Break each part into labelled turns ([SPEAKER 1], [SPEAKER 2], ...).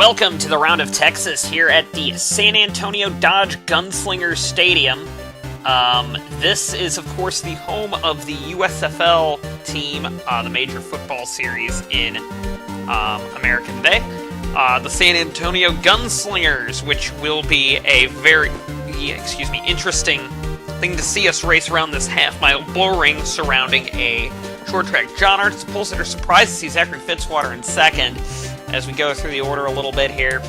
[SPEAKER 1] Welcome to the Round of Texas here at the San Antonio Dodge Gunslinger Stadium. This is, of course, the home of the USFL team, the Major Football Series in America today. The San Antonio Gunslingers, which will be a very, interesting thing to see us race around this half-mile bullring surrounding a short track. John Art's the pole sitter, surprised to see Zachary Fitzwater in second as we go through the order a little bit here.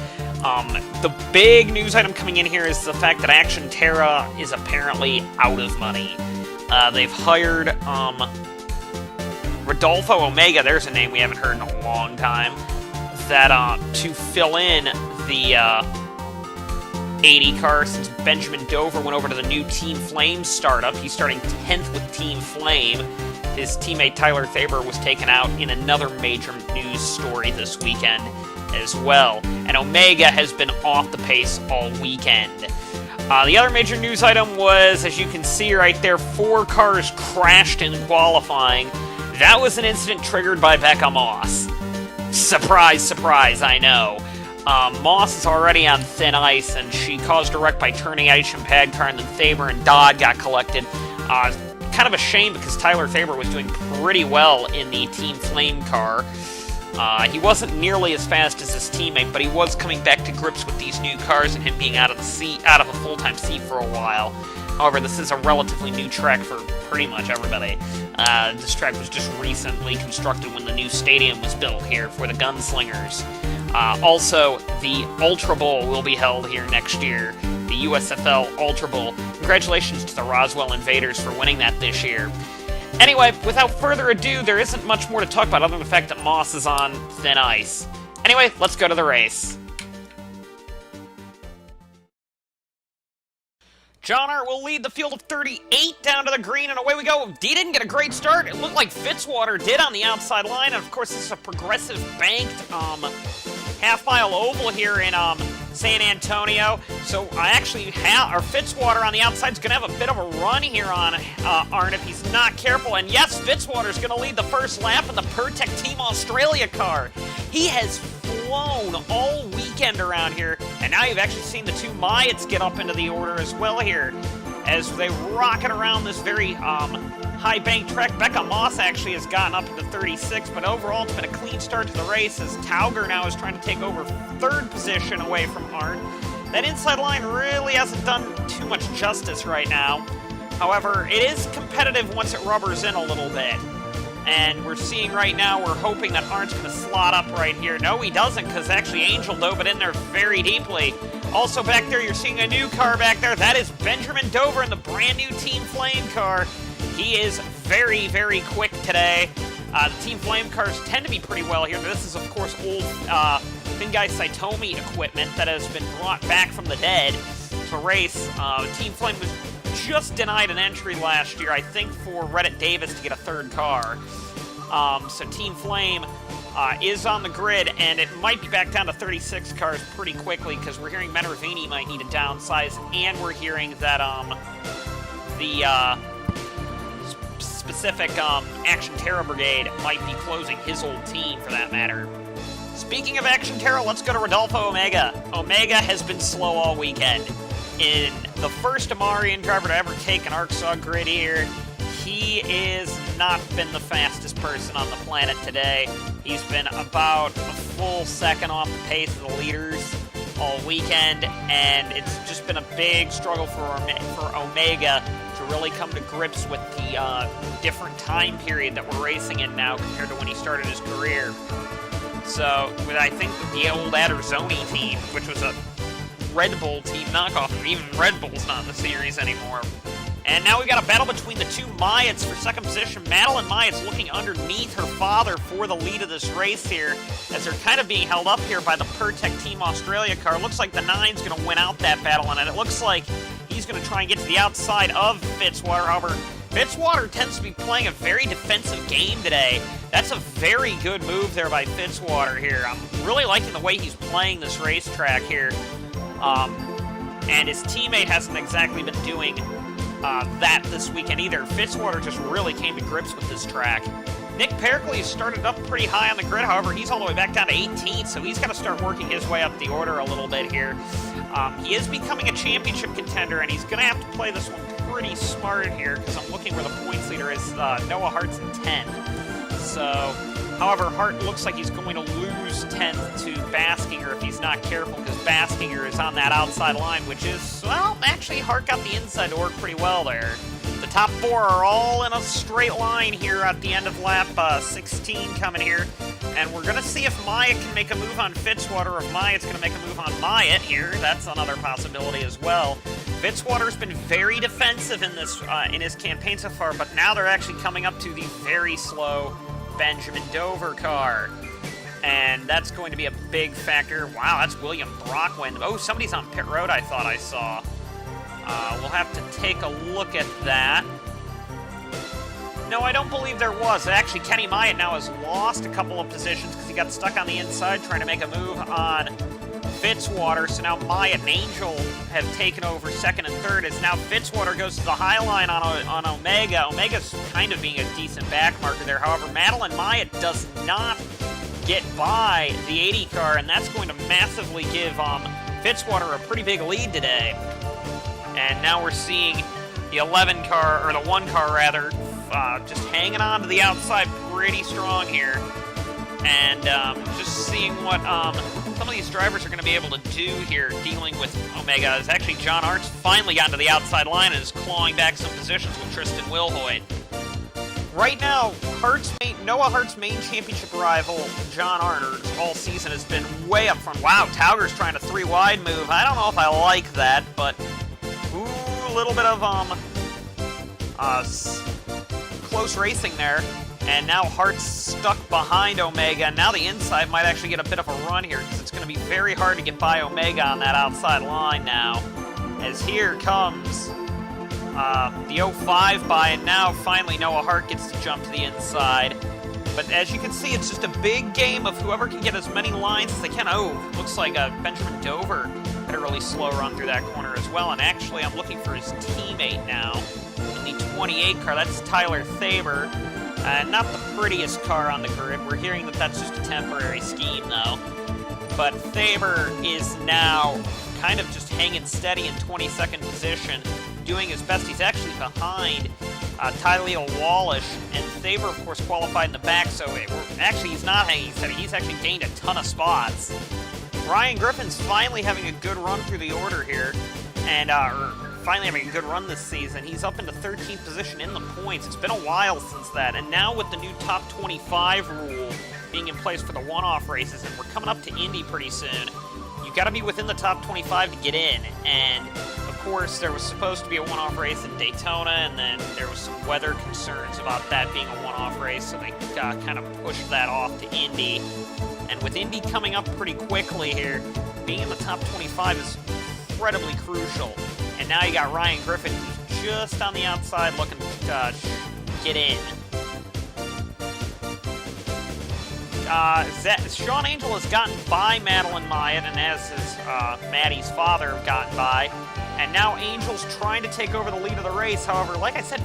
[SPEAKER 1] The big news item coming in here is the fact that Action Terra is apparently out of money. They've hired Rodolfo Omega, there's a name we haven't heard in a long time, that to fill in the 80 car since Benjamin Dover went over to the new Team Flame startup. He's starting 10th with Team Flame. His teammate Tyler Faber was taken out in another major news story this weekend as well. And Omega has been off the pace all weekend. The other major news item was, as you can see right there, 4 cars crashed in qualifying. That was an incident triggered by Becca Moss. Surprise, surprise, I know. Moss is already on thin ice, and she caused a wreck by turning a pad car, and then Faber and Dodd got collected. Kind of a shame because Tyler Faber was doing pretty well in the Team Flame car. He wasn't nearly as fast as his teammate, but he was coming back to grips with these new cars and him being out of a full-time seat for a while. However, this is a relatively new track for pretty much everybody. This track was just recently constructed when the new stadium was built here for the Gunslingers. Also, the Ultra Bowl will be held here next year. The USFL Ultra Bowl. Congratulations to the Roswell Invaders for winning that this year. Anyway, without further ado, there isn't much more to talk about other than the fact that Moss is on thin ice. Anyway, let's go to the race. John Art will lead the field of 38 down to the green, and away we go. He didn't get a great start. It looked like Fitzwater did on the outside line, and of course this is a progressive banked half-mile oval here in San Antonio. So I actually have, Fitzwater on the outside is going to have a bit of a run here on Arndt if he's not careful. And yes, Fitzwater's going to lead the first lap in the Pertec Team Australia car. He has flown all weekend around here, and now you've actually seen the two Myats get up into the order as well here as they rocket around this very high bank track. Becca Moss actually has gotten up into 36, but overall it's been a clean start to the race as Tauger now is trying to take over third position away from Arndt. That inside line really hasn't done too much justice right now. However, it is competitive once it rubbers in a little bit. And we're seeing right now, we're hoping that Arndt's going to slot up right here. No, he doesn't, because actually Angel dove it in there very deeply. Also back there, you're seeing a new car back there. That is Benjamin Dover in the brand new Team Flame car. He is very, very quick today. The Team Flame cars tend to be pretty well here. This is, of course, old Fingai Saitomi equipment that has been brought back from the dead to race. Team Flame was just denied an entry last year, I think, for Reddit Davis to get a third car. So Team Flame is on the grid, and it might be back down to 36 cars pretty quickly because we're hearing Menervini might need to downsize, and we're hearing that the specific Action Terra Brigade might be closing his old team, for that matter. Speaking of Action Terra, let's go to Rodolfo Omega. Omega has been slow all weekend. In the first Amarian driver to ever take an ARCSOA grid here, he is not been the fastest person on the planet today. He's been about a full second off the pace of the leaders all weekend, and it's just been a big struggle for Omega to really come to grips with the different time period that we're racing in now compared to when he started his career. So, with I think the old Aderzoni team, which was a Red Bull team knockoff, and even Red Bull's not in the series anymore. And now we've got a battle between the two Myats for second position. Madeline Myatt's looking underneath her father for the lead of this race here, as they're kind of being held up here by the Pertec Team Australia car. Looks like the 9's going to win out that battle, and it looks like he's going to try and get to the outside of Fitzwater. However, Fitzwater tends to be playing a very defensive game today. That's a very good move there by Fitzwater here. I'm really liking the way he's playing this racetrack here. And his teammate hasn't exactly been doing that this weekend either. Fitzwater just really came to grips with this track. Nick Pericles started up pretty high on the grid. However, he's all the way back down to 18th, so he's got to start working his way up the order a little bit here. He is becoming a championship contender, and he's going to have to play this one pretty smart here, because I'm looking where the points leader is. Noah Hart's in 10th. So, however, Hart looks like he's going to lose 10th to Baskinger if he's not careful, because Baskinger is on that outside line, which is, well, actually, Hart got the inside to work pretty well there. The top 4 are all in a straight line here at the end of lap 16 coming here. And we're going to see if Myatt can make a move on Fitzwater, or if Myatt's going to make a move on Myatt here. That's another possibility as well. Fitzwater's been very defensive in this in his campaign so far, but now they're actually coming up to the very slow Benjamin Dover car. And that's going to be a big factor. Wow, that's William Brockwind. Oh, somebody's on pit road, I thought I saw. We'll have to take a look at that. No, I don't believe there was. Actually, Kenny Myatt now has lost a couple of positions because he got stuck on the inside trying to make a move on Fitzwater. So now Myatt and Angel have taken over second and third, as now Fitzwater goes to the high line on Omega. Omega's kind of being a decent back marker there. However, Madeline Myatt does not get by the 80 car, and that's going to massively give Fitzwater a pretty big lead today. And now we're seeing the 11 car, or the 1 car rather, just hanging on to the outside pretty strong here. And just seeing what some of these drivers are going to be able to do here dealing with Omega. Is actually John Art's finally gotten to the outside line and is clawing back some positions with Tristan Wilhoit. Right now, Noah Hart's main championship rival, John Art, all season has been way up front. Wow, Tauger's trying a 3-wide move. I don't know if I like that, but a little bit of close racing there. And now Hart's stuck behind Omega. And now the inside might actually get a bit of a run here, because it's going to be very hard to get by Omega on that outside line now. As here comes the 05 by, and now finally Noah Hart gets to jump to the inside. But as you can see, it's just a big game of whoever can get as many lines as they can. Oh, looks like Benjamin Dover had a really slow run through that corner as well. And actually, I'm looking for his teammate now in the 28 car. That's Tyler Thaber. Not the prettiest car on the grid. We're hearing that that's just a temporary scheme, though. But Thaber is now kind of just hanging steady in 22nd position, doing his best. He's actually behind Tyler Wallish, and Thaber, of course, qualified in the back, so actually he's not hanging steady. He's actually gained a ton of spots. Ryan Griffin's finally having a good run through the order here, and finally having a good run this season. He's up into 13th position in the points. It's been a while since that, and now with the new top 25 rule being in place for the one-off races, and we're coming up to Indy pretty soon, you've got to be within the top 25 to get in. And of course, there was supposed to be a one-off race in Daytona, and then there was some weather concerns about that being a one-off race, so they kind of pushed that off to Indy. And with Indy coming up pretty quickly here, being in the top 25 is incredibly crucial. And now you got Ryan Griffin, who's just on the outside looking to get in. Sean Angel has gotten by Madeline Myatt, and as has Maddie's father gotten by. And now Angel's trying to take over the lead of the race. However, like I said,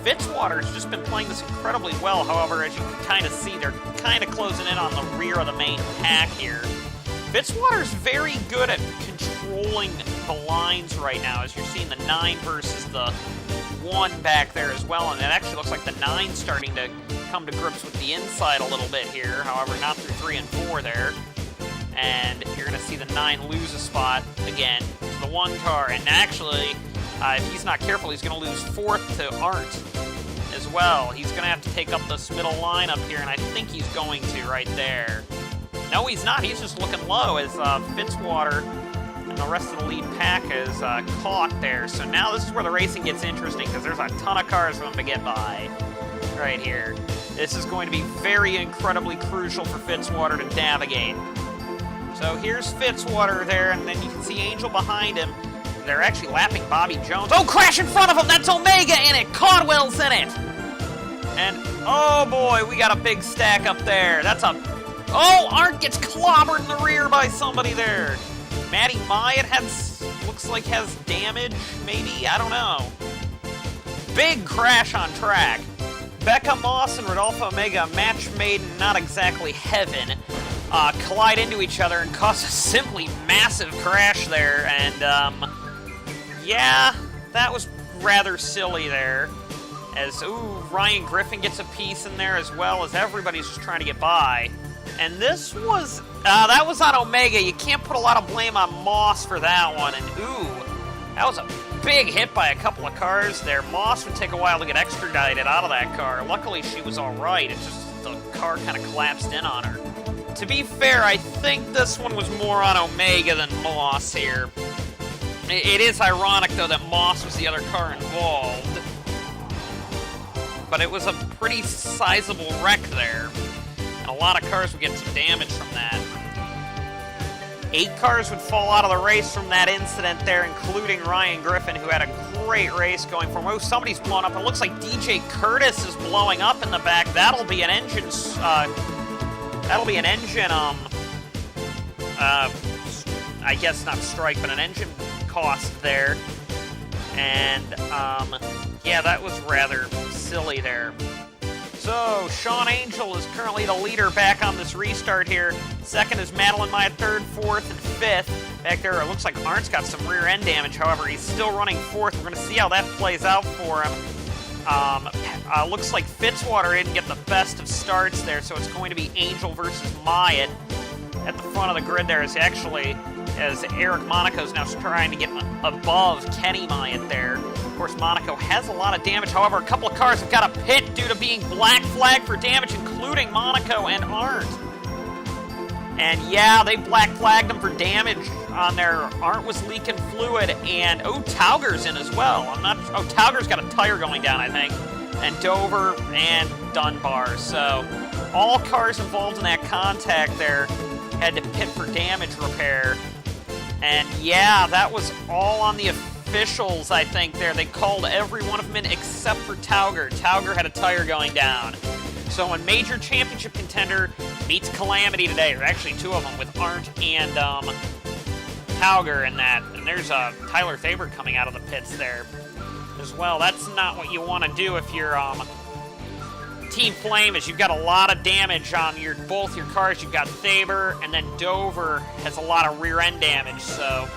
[SPEAKER 1] Fitzwater's just been playing this incredibly well. However, as you can kind of see, they're kind of closing in on the rear of the main pack here. Fitzwater's very good at controlling the lines right now, as you're seeing the 9 versus the 1 back there as well. And it actually looks like the 9's starting to come to grips with the inside a little bit here. However, not through 3 and 4 there. And you're going to see the 9 lose a spot again to the 1 car. And actually, if he's not careful, he's going to lose 4th to Art as well. He's going to have to take up this middle line up here, and I think he's going to right there. No, he's not. He's just looking low as Fitzwater and the rest of the lead pack is caught there. So now this is where the racing gets interesting, because there's a ton of cars for him to get by right here. This is going to be very incredibly crucial for Fitzwater to navigate. So here's Fitzwater there, and then you can see Angel behind him. They're actually lapping Bobby Jones. Oh, crash in front of him! That's Omega in it! Caldwell's in it! And, oh boy, we got a big stack up there. That's a... Oh, Art gets clobbered in the rear by somebody there. Maddie Myatt looks like has damage, maybe? I don't know. Big crash on track. Becca Moss and Rodolfo Omega, match made in not exactly heaven, collide into each other and cause a simply massive crash there. And, yeah, that was rather silly there. As, ooh, Ryan Griffin gets a piece in there as well, as everybody's just trying to get by. And this was, that was on Omega. You can't put a lot of blame on Moss for that one. And, ooh, that was a big hit by a couple of cars there. Moss would take a while to get extradited out of that car. Luckily, she was all right. It's just the car kind of collapsed in on her. To be fair, I think this one was more on Omega than Moss here. It is ironic, though, that Moss was the other car involved. But it was a pretty sizable wreck there. And a lot of cars would get some damage from that. 8 cars would fall out of the race from that incident there, including Ryan Griffin, who had a great race going for him. Oh, somebody's blown up. It looks like DJ Curtis is blowing up in the back. That'll be an engine, I guess not strike, but an engine cost there. And, yeah, that was rather silly there. So, Sean Angel is currently the leader back on this restart here. Second is Madeline Myatt, third, fourth, and fifth. Back there, it looks like Arndt's got some rear end damage. However, he's still running fourth. We're going to see how that plays out for him. Looks like Fitzwater didn't get the best of starts there, so it's going to be Angel versus Myatt at the front of the grid there. As Eric Monaco's now trying to get above Kenny Myatt there. Of course, Monaco has a lot of damage. However, a couple of cars have got a pit due to being black flagged for damage, including Monaco and Arndt. And yeah, they black flagged them for damage on there. Arndt was leaking fluid, and Tauger's in as well. Tauger's got a tire going down, I think. And Dover and Dunbar. So all cars involved in that contact there had to pit for damage repair. And yeah, that was all on the officials, I think, there. They called every one of them in except for Tauger. Tauger had a tire going down. So a major championship contender meets calamity today, or actually 2 of them, with Arndt and Tauger in that. And there's Tyler Faber coming out of the pits there as well. That's not what you want to do if you're Team Flame, is you've got a lot of damage on both your cars. You've got Faber, and then Dover has a lot of rear end damage, so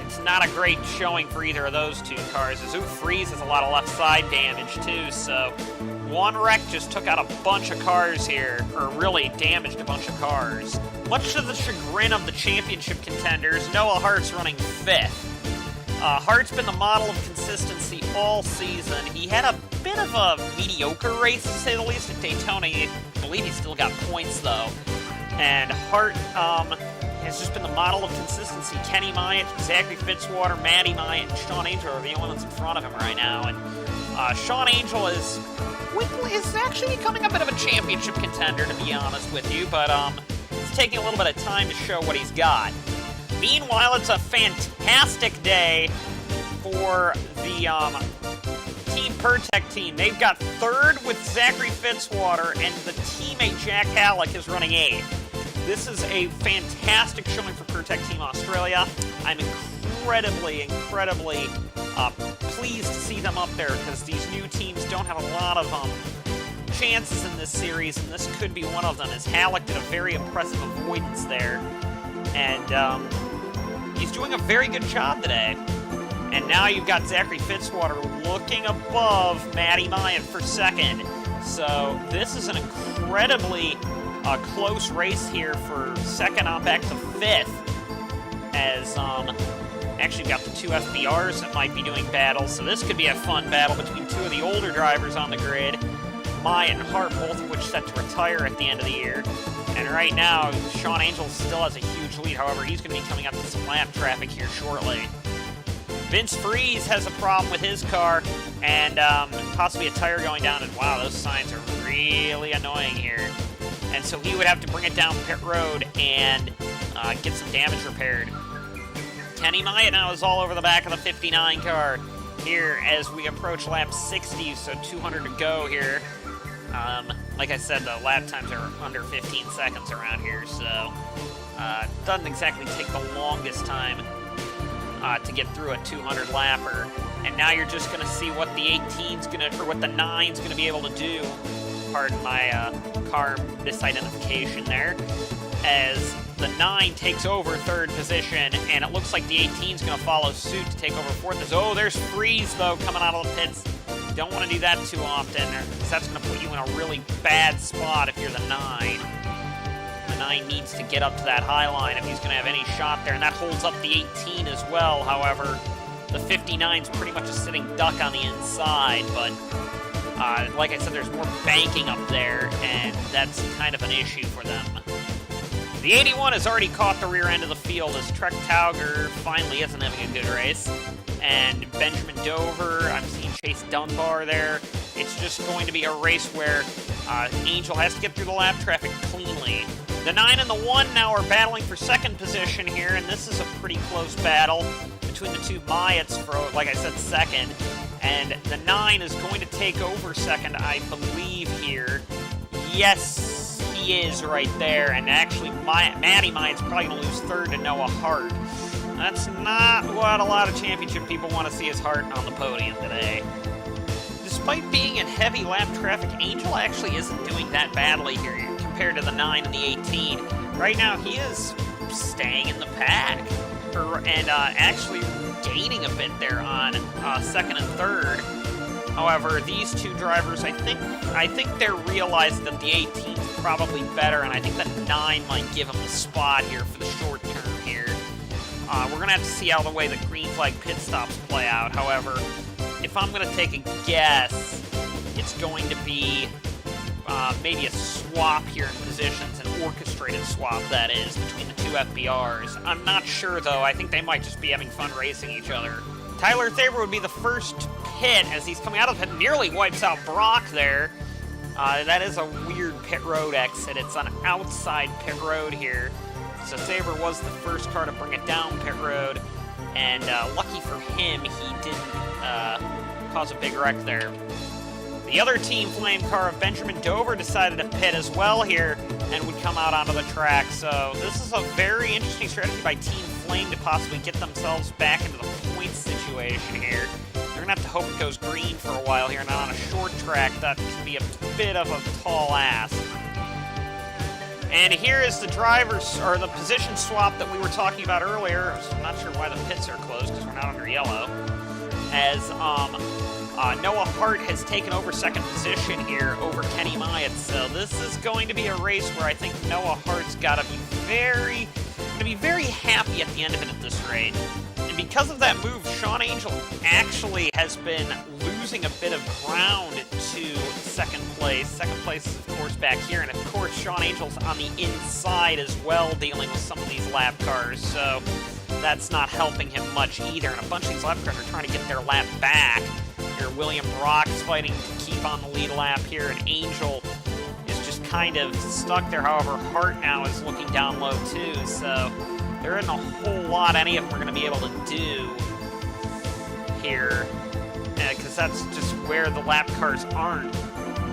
[SPEAKER 1] it's not a great showing for either of those 2 cars. As Freeze has a lot of left side damage too, so one wreck just took out a bunch of cars here, or really damaged a bunch of cars. Much to the chagrin of the championship contenders, Noah Hart's running 5th. Hart's been the model of consistency all season. He had a bit of a mediocre race, to say the least, at Daytona. I believe he's still got points, though. And Hart has just been the model of consistency. Kenny Myatt, Zachary Fitzwater, Matty Myatt, and Sean Angel are the only ones in front of him right now. And Sean Angel is actually becoming a bit of a championship contender, to be honest with you. But it's taking a little bit of time to show what he's got. Meanwhile, it's a fantastic day for the Team Pertec team. They've got 3rd with Zachary Fitzwater, and the teammate Jack Halleck is running 8th. This is a fantastic showing for Pertec Team Australia. I'm incredibly pleased to see them up there, because these new teams don't have a lot of chances in this series, and this could be one of them, as Halleck did a very impressive avoidance there. And he's doing a very good job today. And now you've got Zachary Fitzwater looking above Matty Myatt for 2nd. So this is an incredibly close race here for 2nd on back to 5th. As actually got the 2 FBRs that might be doing battles. So this could be a fun battle between 2 of the older drivers on the grid. Myatt and Hart, both of which set to retire at the end of the year. And right now, Sean Angel still has a huge lead. However, he's going to be coming up to some lap traffic here shortly. Vince Freeze has a problem with his car, and possibly a tire going down. And wow, those signs are really annoying here. And so he would have to bring it down pit road and get some damage repaired. Kenny Myatt now is all over the back of the 59 car here as we approach lap 60, so 200 to go here. Like I said, the lap times are under 15 seconds around here, so doesn't exactly take the longest time to get through a 200 lapper. And now you're just going to see what the 18's going to, or what the 9's going to be able to do. Pardon my car misidentification there. As the 9 takes over third position, and it looks like the 18's going to follow suit to take over fourth. There's Freeze, though, coming out of the pits. Don't want to do that too often, because that's going to put you in a really bad spot if you're the 9. The 9 needs to get up to that high line if he's going to have any shot there, and that holds up the 18 as well. However, the 59's pretty much a sitting duck on the inside, but like I said, there's more banking up there, and that's kind of an issue for them. The 81 has already caught the rear end of the field as Trek Tauger finally isn't having a good race. And Benjamin Dover, I'm seeing Chase Dunbar there. It's just going to be a race where Angel has to get through the lap traffic cleanly. The 9 and the 1 now are battling for second position here, and this is a pretty close battle between the two Mayats for, like I said, second. And the 9 is going to take over second, I believe, here. Yes, he is right there. And actually, Matty Myatt's probably going to lose third to Noah Hart. That's not what a lot of championship people want to see as Hart on the podium today. Despite being in heavy lap traffic, Angel actually isn't doing that badly here compared to the 9 and the 18. Right now, he is staying in the pack. And actually gaining a bit there on second and third. However, these two drivers, I think they're realizing that the 18 is probably better, and I think that 9 might give him the spot here for the short term here. We're going to have to see how the way the green flag pit stops play out. However, if I'm going to take a guess, it's going to be maybe a swap here in positions, an orchestrated swap, that is, between the two FBRs. I'm not sure, though. I think they might just be having fun racing each other. Tyler Thaber would be the first pit as he's coming out of the pit. Nearly wipes out Brock there. That is a weird pit road exit. It's an outside pit road here. So Sabre was the first car to bring it down pit road. And lucky for him, he didn't cause a big wreck there. The other Team Flame car of Benjamin Dover decided to pit as well here and would come out onto the track. So this is a very interesting strategy by Team Flame to possibly get themselves back into the points situation here. They're going to have to hope it goes green for a while here, not on a short track. That can be a bit of a tall ask. And here is the driver's, or the position swap that we were talking about earlier. I'm not sure why the pits are closed because we're not under yellow. As Noah Hart has taken over second position here over Kenny Myatt. So this is going to be a race where I think Noah Hart's got to be very happy at the end of it at this rate. And because of that move, Sean Angel actually has been losing a bit of ground to second place. Second place is, of course, back here. And, of course, Sean Angel's on the inside as well, dealing with some of these lap cars. So that's not helping him much either. And a bunch of these lap cars are trying to get their lap back. Here, William Brock is fighting to keep on the lead lap here. And Angel is just kind of stuck there. However, Hart now is looking down low, too. So there isn't a whole lot any of them are going to be able to do here, because that's just where the lap cars aren't.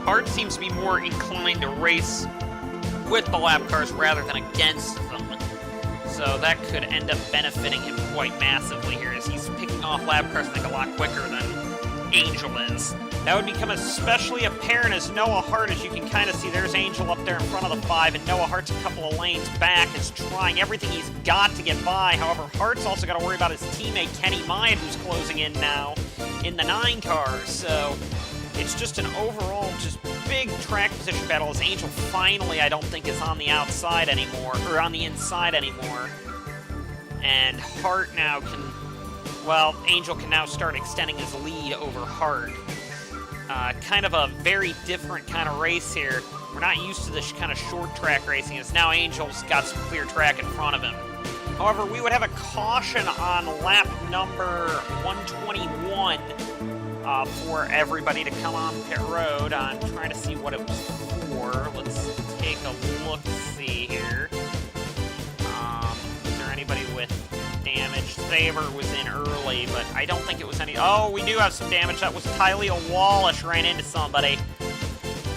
[SPEAKER 1] Hart seems to be more inclined to race with the lap cars rather than against them, so that could end up benefiting him quite massively here, as he's picking off lap cars, I think, a lot quicker than Angel is. That would become especially apparent as Noah Hart, as you can kind of see, there's Angel up there in front of the 5, and Noah Hart's a couple of lanes back, is trying everything he's got to get by. However, Hart's also got to worry about his teammate Kenny Myatt, who's closing in now in the 9 car. So it's just an overall just big track position battle as Angel finally, I don't think, is on the outside anymore, or on the inside anymore. And Hart now can, well, Angel can now start extending his lead over Hart. Kind of a very different kind of race here. We're not used to this kind of short track racing, as now Angel's got some clear track in front of him. However, we would have a caution on lap number 121 for everybody to come on pit road. I'm trying to see what it was for. Let's take a look, see here. Is there anybody with damage? Saber was in early, but I don't think it was any... Oh, we do have some damage. That was Tylea Wallish ran into somebody.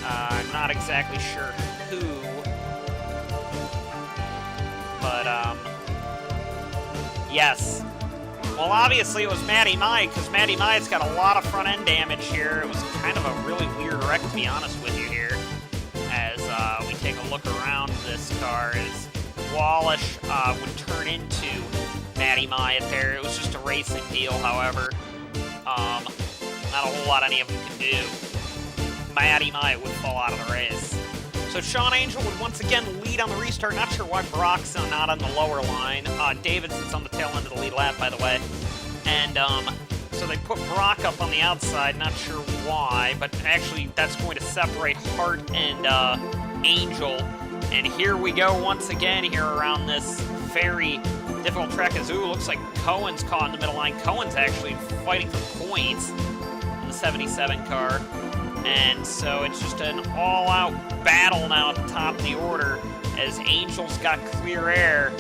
[SPEAKER 1] I'm not exactly sure who. But, yes. Well, obviously it was Matty Mike, because Matty Mike's got a lot of front-end damage here. It was kind of a really weird wreck, to be honest with you here, as we take a look around this car, as Wallish would turn into Matty Myatt there. It was just a racing deal, however. Not a whole lot any of them can do. Matty Myatt would fall out of the race. So Sean Angel would once again lead on the restart. Not sure why Brock's not on the lower line. Davidson's on the tail end of the lead lap, by the way. And so they put Brock up on the outside. Not sure why, but actually that's going to separate Hart and Angel. And here we go once again here around this very difficult track. As looks like Cohen's caught in the middle line. Cohen's actually fighting for points in the 77 car. And so it's just an all-out battle now at the top of the order as Angel's got clear air.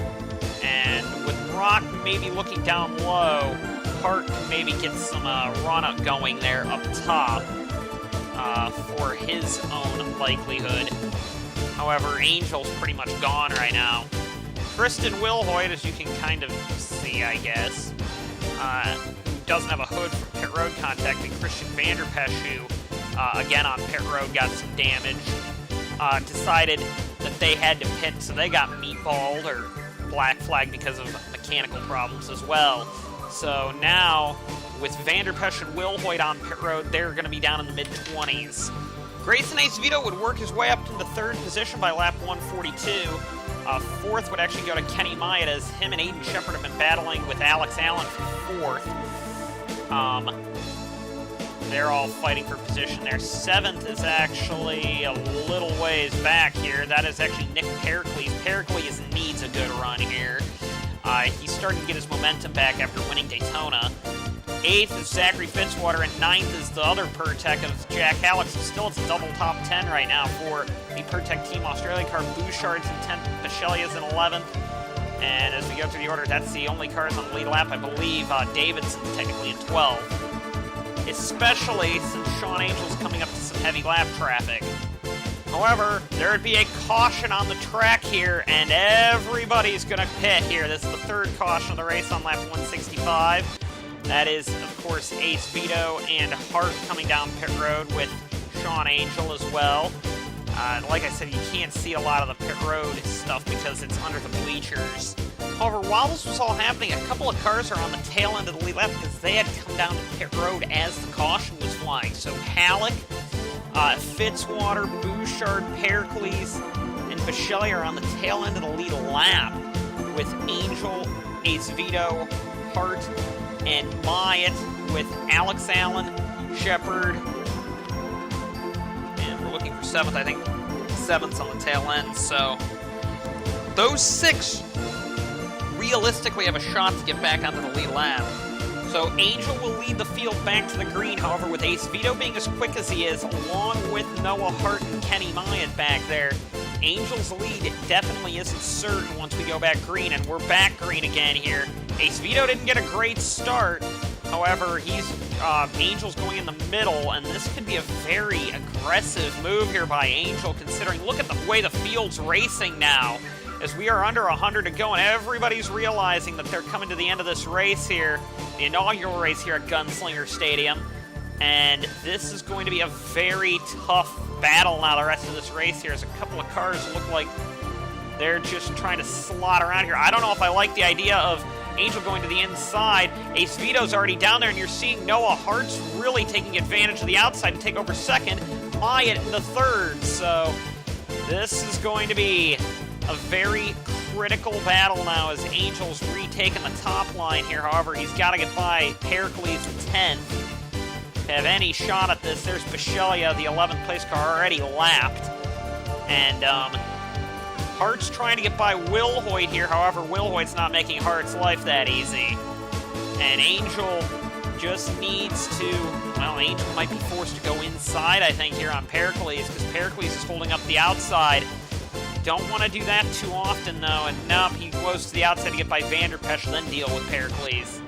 [SPEAKER 1] And with Brock maybe looking down low, Hart can maybe get some run-up going there up top for his own likelihood. However, Angel's pretty much gone right now. Kristen Wilhoit, as you can kind of see, I guess, doesn't have a hood from pit road contact, and Christian Vanderpesch, who again on pit road got some damage, decided that they had to pit, so they got meatballed or black flagged because of mechanical problems as well. So now, with Vanderpesch and Wilhoit on pit road, they're going to be down in the mid-20s. Grayson Acevedo would work his way up into third position by lap 142. Fourth would actually go to Kenny Myatt, as him and Aiden Shepard have been battling with Alex Allen for fourth. They're all fighting for position there. Seventh is actually a little ways back here. That is actually Nick Pericles. Pericles needs a good run here. He's starting to get his momentum back after winning Daytona. Eighth is Zachary Fitzwater, and ninth is the other Pertec of Jack Halleck. So still it's a double top 10 right now for the Pertec Team Australia car. Bouchard's in 10th, Pachelia's in 11th. And as we go through the order, that's the only cars on the lead lap, I believe. Davidson's technically in 12th. Especially since Sean Angel's coming up to some heavy lap traffic. However, there would be a caution on the track here, and everybody's going to pit here. This is the third caution of the race on lap 165. That is, of course, Acevedo and Hart coming down pit road with Sean Angel as well. Like I said, you can't see a lot of the pit road stuff because it's under the bleachers. However, while this was all happening, a couple of cars are on the tail end of the lead lap because they had come down to pit road as the caution was flying. So Halleck, Fitzwater, Bouchard, Pericles, and Pachelia are on the tail end of the lead lap with Angel, Acevedo, Hart, and Myatt with Alex Allen, Shepard, and we're looking for seventh. I think seventh's on the tail end. So those six realistically have a shot to get back onto the lead lap. So Angel will lead the field back to the green, however, with Acevedo being as quick as he is, along with Noah Hart and Kenny Myatt back there, Angel's lead definitely isn't certain once we go back green, and we're back green again here. Acevedo didn't get a great start, however, Angel's going in the middle, and this could be a very aggressive move here by Angel, considering, look at the way the field's racing now. As we are under 100 to go, and everybody's realizing that they're coming to the end of this race here, the inaugural race here at Gunslinger Stadium, and this is going to be a very tough battle now the rest of this race here, as a couple of cars look like they're just trying to slot around here. I don't know if I like the idea of Angel going to the inside. Acevedo's already down there, and you're seeing Noah Hart's really taking advantage of the outside to take over second, Myatt in the third, so this is going to be a very critical battle now as Angel's retaking the top line here. However, he's got to get by Pericles in 10th to have any shot at this. There's Pachelia, the 11th place car, already lapped. And Hart's trying to get by Wilhoit here. However, Wilhoit's not making Hart's life that easy. And Angel just needs to, well, Angel might be forced to go inside, I think, here on Pericles, because Pericles is holding up the outside. Don't want to do that too often, though, and nope, he goes to the outside to get by Vanderpesch, then deal with Pericles.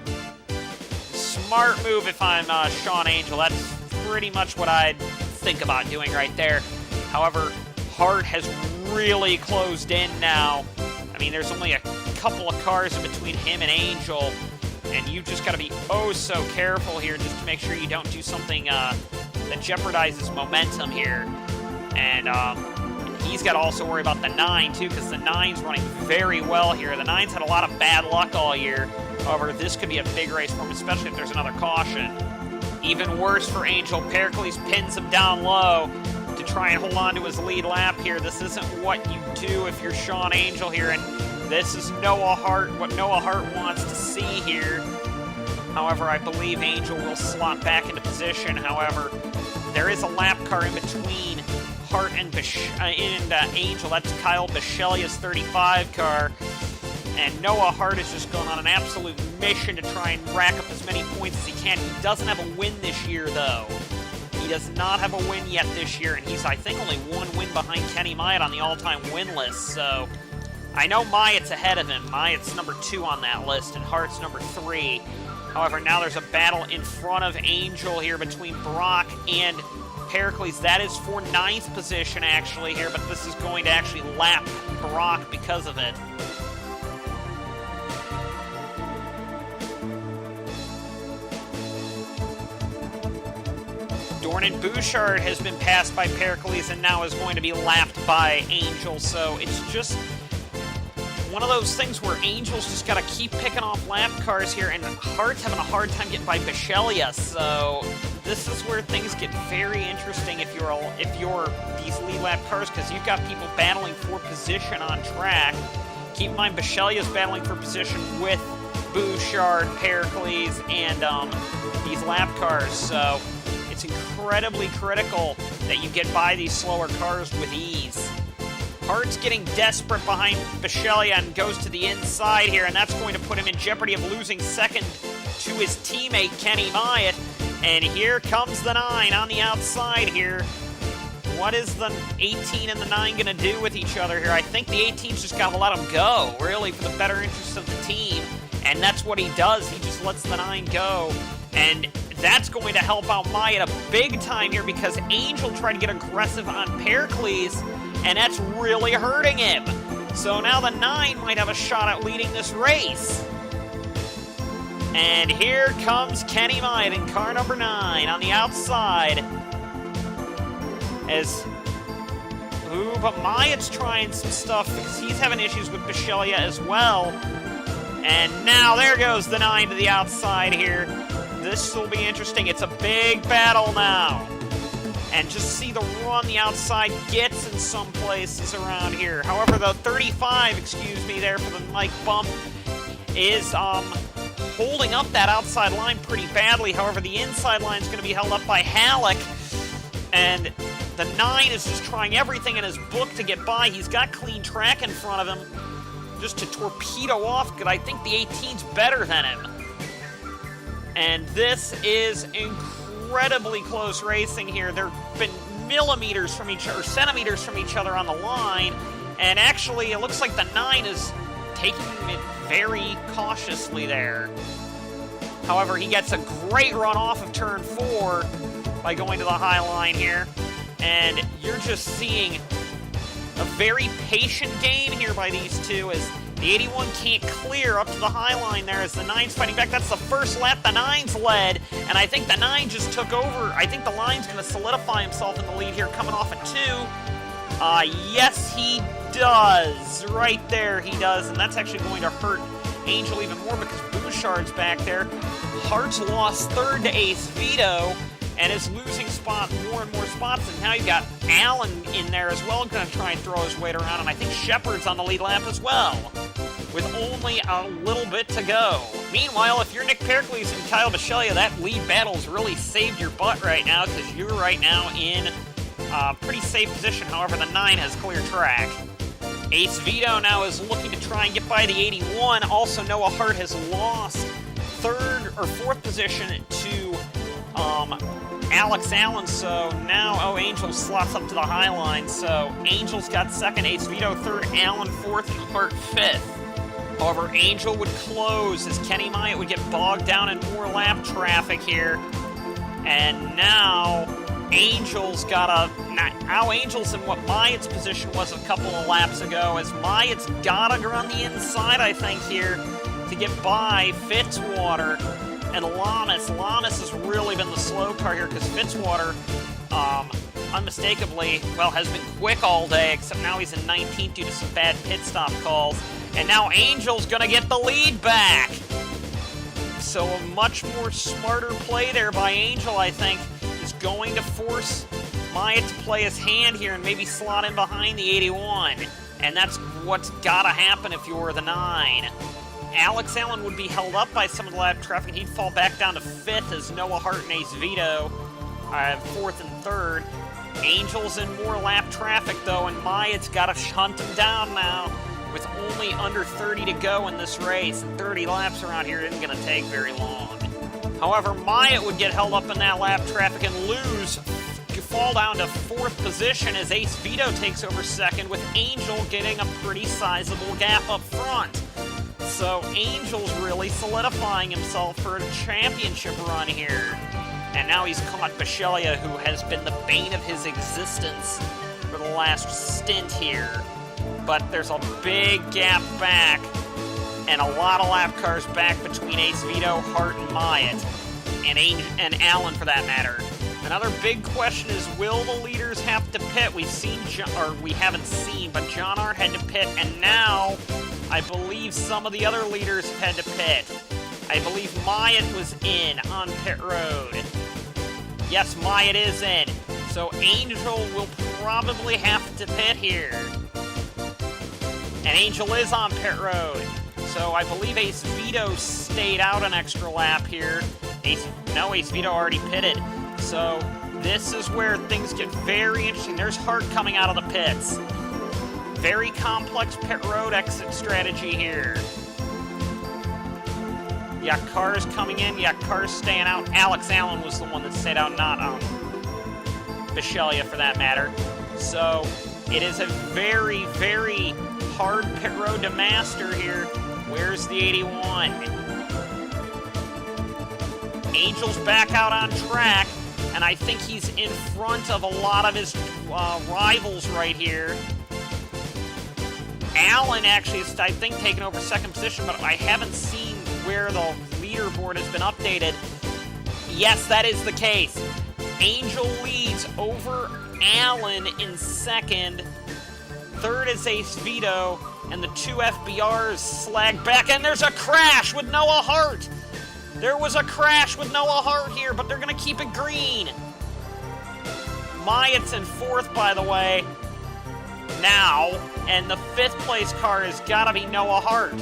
[SPEAKER 1] Smart move if I'm Sean Angel. That's pretty much what I'd think about doing right there. However, Hart has really closed in now. I mean, there's only a couple of cars in between him and Angel, And you just got to be oh so careful here just to make sure you don't do something that jeopardizes momentum here. And he's got to also worry about the 9, too, because the 9's running very well here. The 9's had a lot of bad luck all year. However, this could be a big race for him, especially if there's another caution. Even worse for Angel. Pericles pins him down low to try and hold on to his lead lap here. This isn't what you do if you're Sean Angel here, and this is Noah Hart, what Noah Hart wants to see here. However, I believe Angel will slot back into position. However, there is a lap car in between Hart and Angel. That's Kyle Bichelia's 35 car. And Noah Hart is just going on an absolute mission to try and rack up as many points as he can. He doesn't have a win this year, though. He does not have a win yet this year, and he's, I think, only one win behind Kenny Myatt on the all-time win list. So I know Myatt's ahead of him. Myatt's number 2 on that list, and Hart's number 3. However, now there's a battle in front of Angel here between Brock and Pericles. That is for 9th position, actually, here, but this is going to actually lap Brock because of it. Dornan Bouchard has been passed by Pericles and now is going to be lapped by Angel, so it's just one of those things where Angel's just got to keep picking off lap cars here, and Hart's having a hard time getting by Bichelia, so this is where things get very interesting if you're these lead lap cars, because you've got people battling for position on track. Keep in mind, Bichelia's battling for position with Bouchard, Pericles, and these lap cars, so it's incredibly critical that you get by these slower cars with ease. Hart's getting desperate behind Bichelia and goes to the inside here, and that's going to put him in jeopardy of losing second to his teammate, Kenny Myatt. And here comes the 9 on the outside here. What is the 18 and the 9 going to do with each other here? I think the 18's just got to let him go, really, for the better interest of the team. And that's what he does. He just lets the 9 go. And that's going to help out Myatt a big time here, because Angel tried to get aggressive on Pericles, and that's really hurting him. So now the 9 might have a shot at leading this race. And here comes Kenny Myatt in car number 9 on the outside. But Myatt's trying some stuff because he's having issues with Bichelia as well. And now there goes the 9 to the outside here. This will be interesting. It's a big battle now. And just see the run the outside gets in some places around here. However, the 35, there for the Mike bump, is holding up that outside line pretty badly. However, the inside line is going to be held up by Halleck. And the 9 is just trying everything in his book to get by. He's got clean track in front of him just to torpedo off, because I think the 18's better than him. And this is incredibly close racing here. There have been millimeters from each other, or centimeters from each other on the line. And actually, it looks like the 9 is taking it very cautiously there. However, he gets a great run off of turn 4 by going to the high line here. And you're just seeing a very patient game here by these two, as the 81 can't clear up to the high line there as the 9's fighting back. That's the first lap the 9's led, and I think the 9 just took over. I think the line's going to solidify himself in the lead here, coming off at 2. Yes, he does. Right there, he does, and that's actually going to hurt Angel even more because Bouchard's back there. Hart's lost third to Ace Vito, and is losing more and more spots, and now you've got Allen in there as well, going to try and throw his weight around, and I think Shepard's on the lead lap as well, with only a little bit to go. Meanwhile, if you're Nick Pericles and Kyle Bichelia, that lead battle's really saved your butt right now, because you're right now in a pretty safe position. However, the 9 has clear track. Ace Vito now is looking to try and get by the 81. Also, Noah Hart has lost fourth position to Alex Allen, so now, Angel slots up to the high line, so Angel's got second, Ace Vito third, Allen fourth, and Hart fifth. However, Angel would close as Kenny Myatt would get bogged down in more lap traffic here. And now Angel's Angel's in what Myatt's position was a couple of laps ago, as Myatt's gotta go on the inside, I think, here, to to get by Fitzwater and Lamas. Lamas has really been the slow car here because Fitzwater, unmistakably, well, has been quick all day, except now he's in 19th due to some bad pit stop calls. And now Angel's going to get the lead back. So a much more smarter play there by Angel, I think, is going to force Myatt to play his hand here and maybe slot in behind the 81. And that's what's got to happen if you're the 9. Alex Allen would be held up by some of the lap traffic. He'd fall back down to 5th as Noah Hart and Ace Vito 4th and 3rd. Angel's in more lap traffic, though, and Myatt's got to hunt him down now with only under 30 to go in this race. And 30 laps around here isn't going to take very long. However, Myatt would get held up in that lap traffic and lose, fall down to 4th position as Ace Vito takes over 2nd, with Angel getting a pretty sizable gap up front. So Angel's really solidifying himself for a championship run here. And now he's caught Bisceglia, who has been the bane of his existence for the last stint here. But there's a big gap back and a lot of lap cars back between Ace Vito, Hart, and Myatt, and Allen for that matter. Another big question is, will the leaders have to pit? We haven't seen, but John Hart had to pit, and now I believe some of the other leaders have had to pit. I believe Myatt was in on pit road. Yes, Myatt is in. So Angel will probably have to pit here. And Angel is on pit road. So I believe Ace Vito stayed out an extra lap here. Ace Vito already pitted. So this is where things get very interesting. There's Hart coming out of the pits. Very complex pit road exit strategy here. Yeah, cars coming in. Yeah, cars staying out. Alex Allen was the one that stayed out, not Bisceglia for that matter. So it is a very, very hard pit road to master here. Where's the 81? Angel's back out on track, and I think he's in front of a lot of his rivals right here. Allen actually is, I think, taking over 2nd position, but I haven't seen where the leaderboard has been updated. Yes, that is the case. Angel leads over Allen in 2nd. 3rd is Ace Vito, and the 2 FBRs slag back, and there's a crash with Noah Hart. There was a crash with Noah Hart here, but they're going to keep it green. Myatt's in 4th, by the way, now, and the 5th place car has got to be Noah Hart.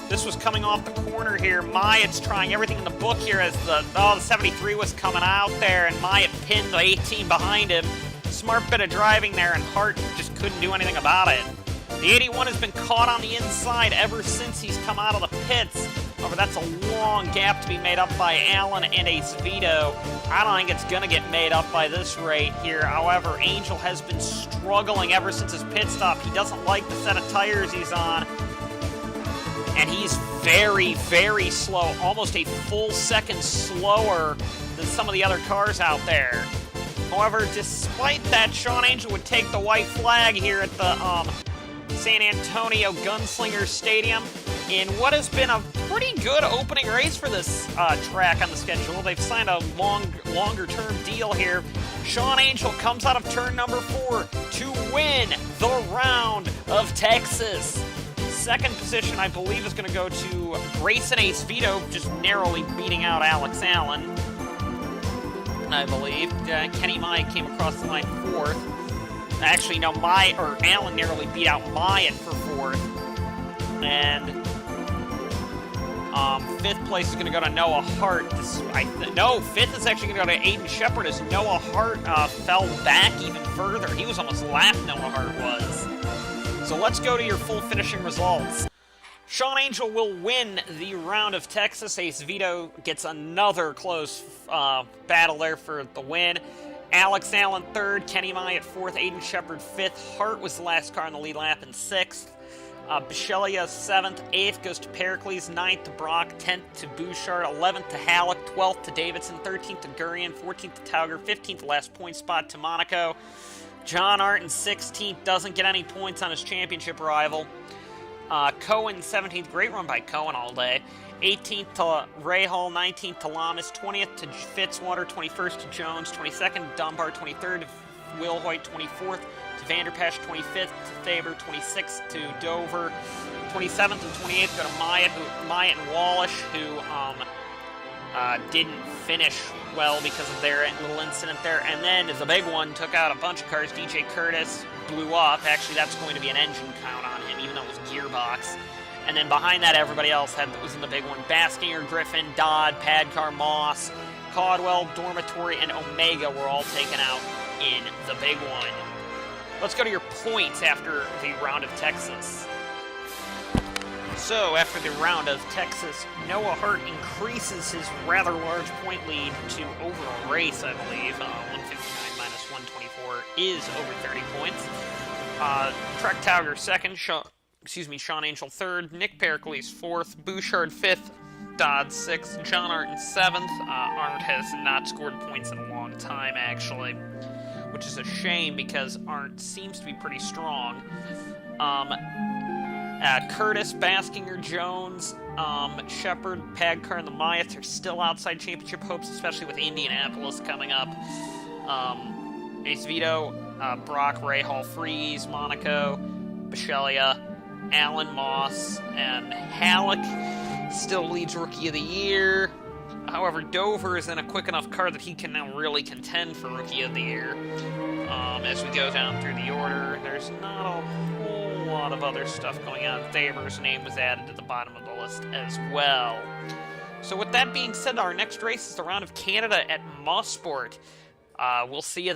[SPEAKER 1] This was coming off the corner here. Myatt's trying everything in the book here as the 73 was coming out there, and Myatt pinned the 18 behind him. Smart bit of driving there, and Hart just couldn't do anything about it. The 81 has been caught on the inside ever since he's come out of the pits. However, that's a long gap to be made up by Allen and Ace Vito. I don't think it's going to get made up by this rate here. However, Angel has been struggling ever since his pit stop. He doesn't like the set of tires he's on. And he's very, very slow, almost a full second slower than some of the other cars out there. However, despite that, Sean Angel would take the white flag here at the San Antonio Gunslinger Stadium in what has been a pretty good opening race for this track on the schedule. They've signed a longer-term deal here. Sean Angel comes out of turn number 4 to win the round of Texas. 2nd position, I believe, is going to go to Grayson Ace Vito, just narrowly beating out Alex Allen. I believe. Kenny Myatt came across the line 4th. Actually, no, Allen narrowly beat out Myatt for 4th. And 5th place is going to go to Noah Hart. 5th is actually going to go to Aiden Shepard as Noah Hart fell back even further. He was almost lapped, Noah Hart was. So let's go to your full finishing results. Sean Angel will win the round of Texas. Ace Vito gets another close battle there for the win. Alex Allen 3rd, Kenny Myatt 4th, Aiden Shepard 5th. Hart was the last car in the lead lap in 6th. Bisceglia 7th, 8th goes to Pericles, 9th to Brock, 10th to Bouchard, 11th to Halleck, 12th to Davidson, 13th to Gurian, 14th to Tauger, 15th last point spot to Monaco. John Hart in 16th doesn't get any points on his championship rival. Cohen, 17th, great run by Cohen all day. 18th to Rahal, 19th to Lamas, 20th to Fitzwater, 21st to Jones, 22nd to Dunbar, 23rd to Wilhoit, 24th to Vanderpash, 25th to Thaber, 26th to Dover, 27th and 28th go to Myatt and Wallish, who didn't finish well because of their little incident there. And then the big one took out a bunch of cars. DJ Curtis blew up. Actually, that's going to be an engine count on him, even though it was gearbox. And then behind that, everybody else was in the big one. Baskinger, Griffin, Dodd, Padcar, Moss, Caldwell, Dormitory, and Omega were all taken out in the big one. Let's go to your points after the round of Texas. So, after the round of Texas, Noah Hart increases his rather large point lead to overall race, I believe. 159 minus 124 is over 30 points. Trek Tauger second, Sean Angel third, Nick Pericles fourth, Bouchard fifth, Dodd 6th, John Arnott 7th. Arnott has not scored points in a long time, actually, which is a shame because Arnott seems to be pretty strong. Curtis, Baskinger, Jones, Shepard, Padcar, and the Myatts are still outside championship hopes, especially with Indianapolis coming up. Ace Vito, Brock, Rahal, Freeze, Monaco, Bisceglia, Allen, Moss, and Halleck still leads Rookie of the Year. However, Dover is in a quick enough car that he can now really contend for Rookie of the Year. As we go down through the order, there's not a whole lot of other stuff going on. Thaber's name was added to the bottom of the list as well. So with that being said, our next race is the round of Canada at Mosport. We'll see you